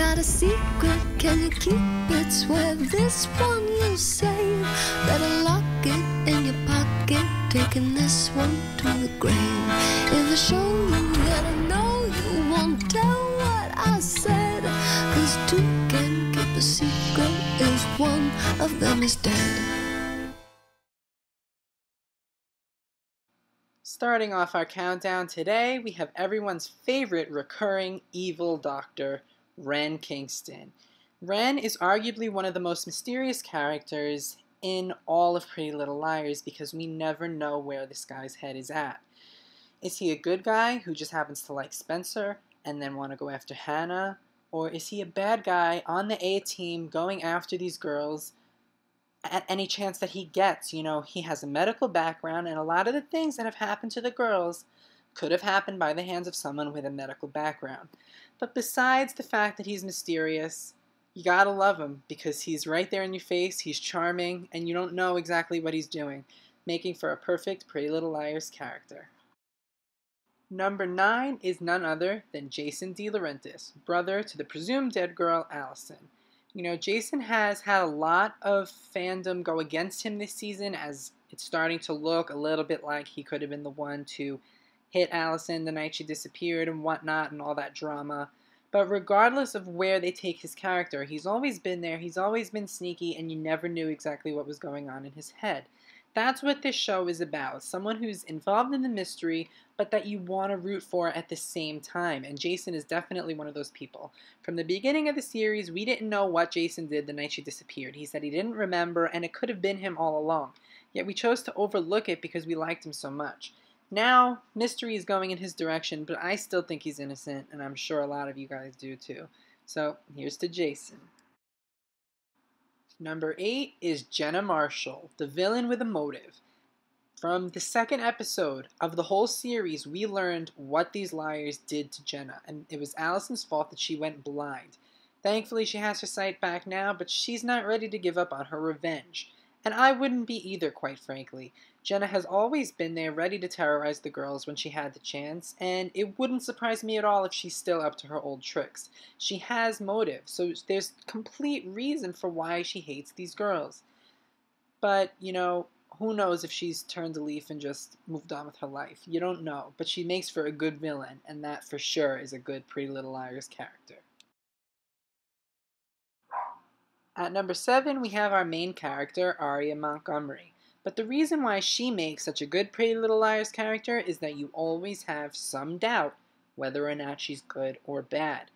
got a secret, can you keep it? Swear this one you'll save. Better lock it in your pocket, taking this one to the grave. If I show you that I know you won't tell what I said, 'cause two can keep a secret if one of them is dead. Starting off our countdown today, we have everyone's favorite recurring evil doctor, Wren Kingston. Wren is arguably one of the most mysterious characters in all of Pretty Little Liars because we never know where this guy's head is at. Is he a good guy who just happens to like Spencer and then want to go after Hannah? Or is he a bad guy on the A-team going after these girls at any chance that he gets? You know, he has a medical background, and a lot of the things that have happened to the girls could have happened by the hands of someone with a medical background. But besides the fact that he's mysterious, you gotta love him because he's right there in your face, he's charming, and you don't know exactly what he's doing, making for a perfect Pretty Little Liars character. Number 9 is none other than Jason DeLaurentis, brother to the presumed dead girl, Allison. You know, Jason has had a lot of fandom go against him this season, as it's starting to look a little bit like he could have been the one to hit Allison the night she disappeared and whatnot and all that drama. But regardless of where they take his character, he's always been there, he's always been sneaky, and you never knew exactly what was going on in his head. That's what this show is about, someone who's involved in the mystery, but that you want to root for at the same time, and Jason is definitely one of those people. From the beginning of the series, we didn't know what Jason did the night she disappeared. He said he didn't remember, and it could have been him all along. Yet we chose to overlook it because we liked him so much. Now, mystery is going in his direction, but I still think he's innocent, and I'm sure a lot of you guys do too. So, here's to Jason. Number 8 is Jenna Marshall, the villain with a motive. From the second episode of the whole series, we learned what these liars did to Jenna, and it was Allison's fault that she went blind. Thankfully, she has her sight back now, but she's not ready to give up on her revenge. And I wouldn't be either, quite frankly. Jenna has always been there ready to terrorize the girls when she had the chance, and it wouldn't surprise me at all if she's still up to her old tricks. She has motive, so there's complete reason for why she hates these girls. But, you know, who knows if she's turned a leaf and just moved on with her life. You don't know, but she makes for a good villain, and that for sure is a good Pretty Little Liars character. At number 7, we have our main character, Aria Montgomery. But the reason why she makes such a good Pretty Little Liars character is that you always have some doubt whether or not she's good or bad.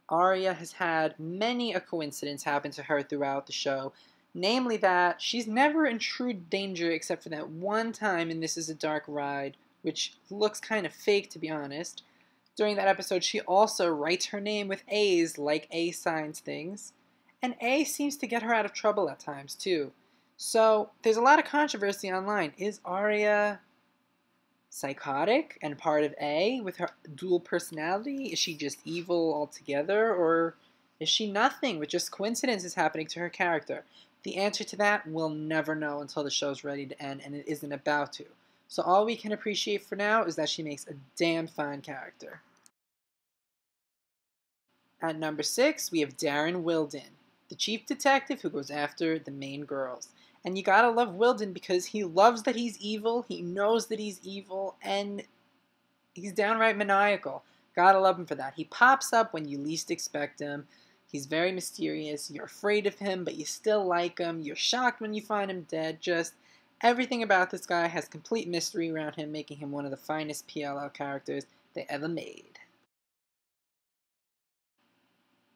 Aria has had many a coincidence happen to her throughout the show, namely that she's never in true danger except for that one time in This Is a Dark Ride, which looks kind of fake to be honest. During that episode, she also writes her name with A's like A signs things. And A seems to get her out of trouble at times, too. So, there's a lot of controversy online. Is Aria psychotic and part of A with her dual personality? Is she just evil altogether? Or is she nothing with just coincidences happening to her character? The answer to that we'll never know until the show's ready to end, and it isn't about to. So all we can appreciate for now is that she makes a damn fine character. At number 6, we have Darren Wilden, the chief detective who goes after the main girls. And you gotta love Wilden because he loves that he's evil, he knows that he's evil, and he's downright maniacal. Gotta love him for that. He pops up when you least expect him. He's very mysterious. You're afraid of him, but you still like him. You're shocked when you find him dead. Just everything about this guy has complete mystery around him, making him one of the finest PLL characters they ever made.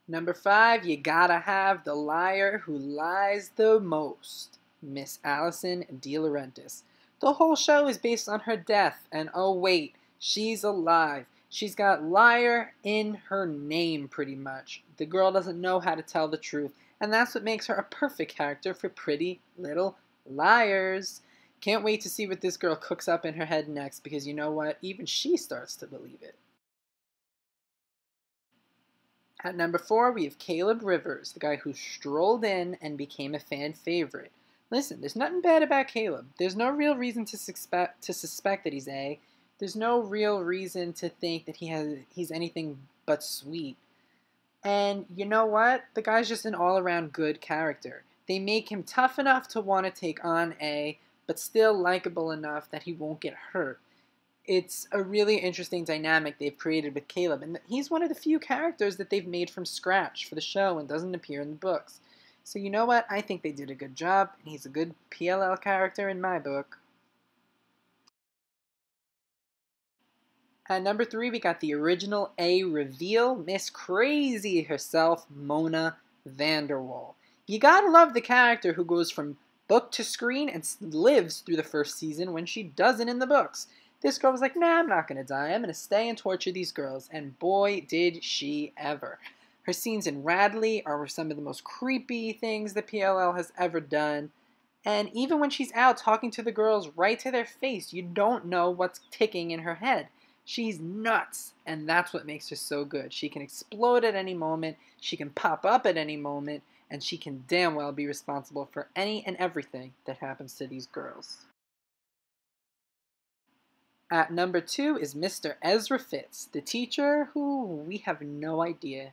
Number 5, you gotta have the liar who lies the most, Miss Allison DeLaurentis. The whole show is based on her death, and oh wait, she's alive. She's got liar in her name, pretty much. The girl doesn't know how to tell the truth, and that's what makes her a perfect character for Pretty Little Liars. Can't wait to see what this girl cooks up in her head next, because you know what? Even she starts to believe it. At number 4, we have Caleb Rivers, the guy who strolled in and became a fan favorite. Listen, there's nothing bad about Caleb. There's no real reason to suspect that he's A. There's no real reason to think that he's anything but sweet. And you know what? The guy's just an all-around good character. They make him tough enough to want to take on A, but still likable enough that he won't get hurt. It's a really interesting dynamic they've created with Caleb, and he's one of the few characters that they've made from scratch for the show and doesn't appear in the books. So you know what? I think they did a good job, and he's a good PLL character in my book. At number 3, we got the original A reveal, Miss Crazy herself, Mona Vanderwaal. You gotta love the character who goes from book to screen and lives through the first season when she doesn't in the books. This girl was like, nah, I'm not gonna die. I'm gonna stay and torture these girls. And boy, did she ever. Her scenes in Radley are some of the most creepy things the PLL has ever done. And even when she's out talking to the girls right to their face, you don't know what's ticking in her head. She's nuts, and that's what makes her so good. She can explode at any moment, she can pop up at any moment, and she can damn well be responsible for any and everything that happens to these girls. At number 2 is Mr. Ezra Fitz, the teacher who we have no idea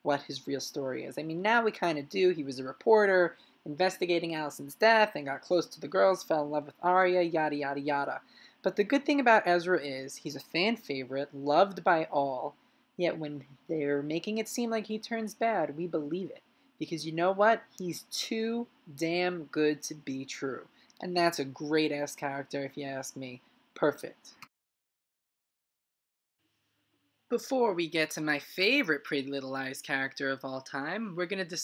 what his real story is. I mean, now we kind of do. He was a reporter investigating Allison's death and got close to the girls, fell in love with Arya, yada yada yada. But the good thing about Ezra is he's a fan favorite, loved by all, yet when they're making it seem like he turns bad, we believe it. Because you know what? He's too damn good to be true. And that's a great-ass character if you ask me. Perfect. Before we get to my favorite Pretty Little Liars character of all time, we're going to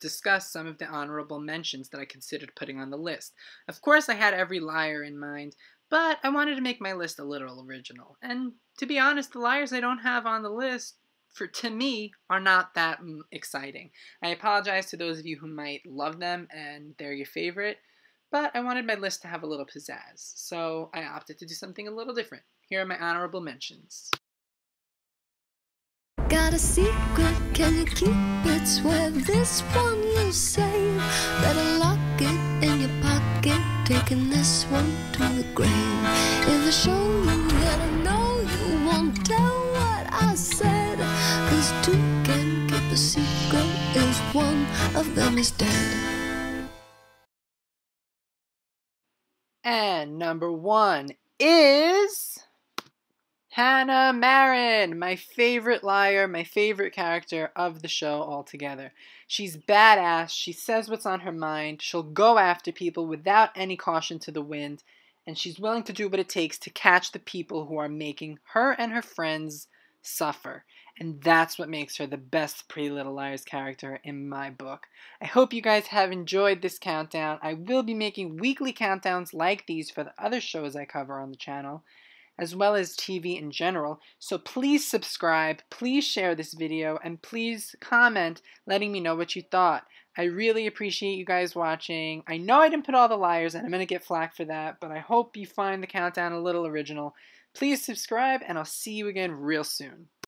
discuss some of the honorable mentions that I considered putting on the list. Of course, I had every liar in mind, but I wanted to make my list a little original. And to be honest, the liars I don't have on the list, to me, are not that exciting. I apologize to those of you who might love them and they're your favorite, but I wanted my list to have a little pizzazz, so I opted to do something a little different. Here are my honorable mentions. Got a secret, can you keep it? Swear this one you'll save. Better lock it in your pocket, taking this one to the grave. If I show you that I know you won't tell what I said, 'cause two can keep a secret if one of them is dead. And number 1 is Hannah Marin, my favorite liar, my favorite character of the show altogether. She's badass, she says what's on her mind, she'll go after people without any caution to the wind, and she's willing to do what it takes to catch the people who are making her and her friends suffer. And that's what makes her the best Pretty Little Liars character in my book. I hope you guys have enjoyed this countdown. I will be making weekly countdowns like these for the other shows I cover on the channel, as well as TV in general. So please subscribe, please share this video, and please comment letting me know what you thought. I really appreciate you guys watching. I know I didn't put all the liars, and I'm going to get flack for that, but I hope you find the countdown a little original. Please subscribe, and I'll see you again real soon.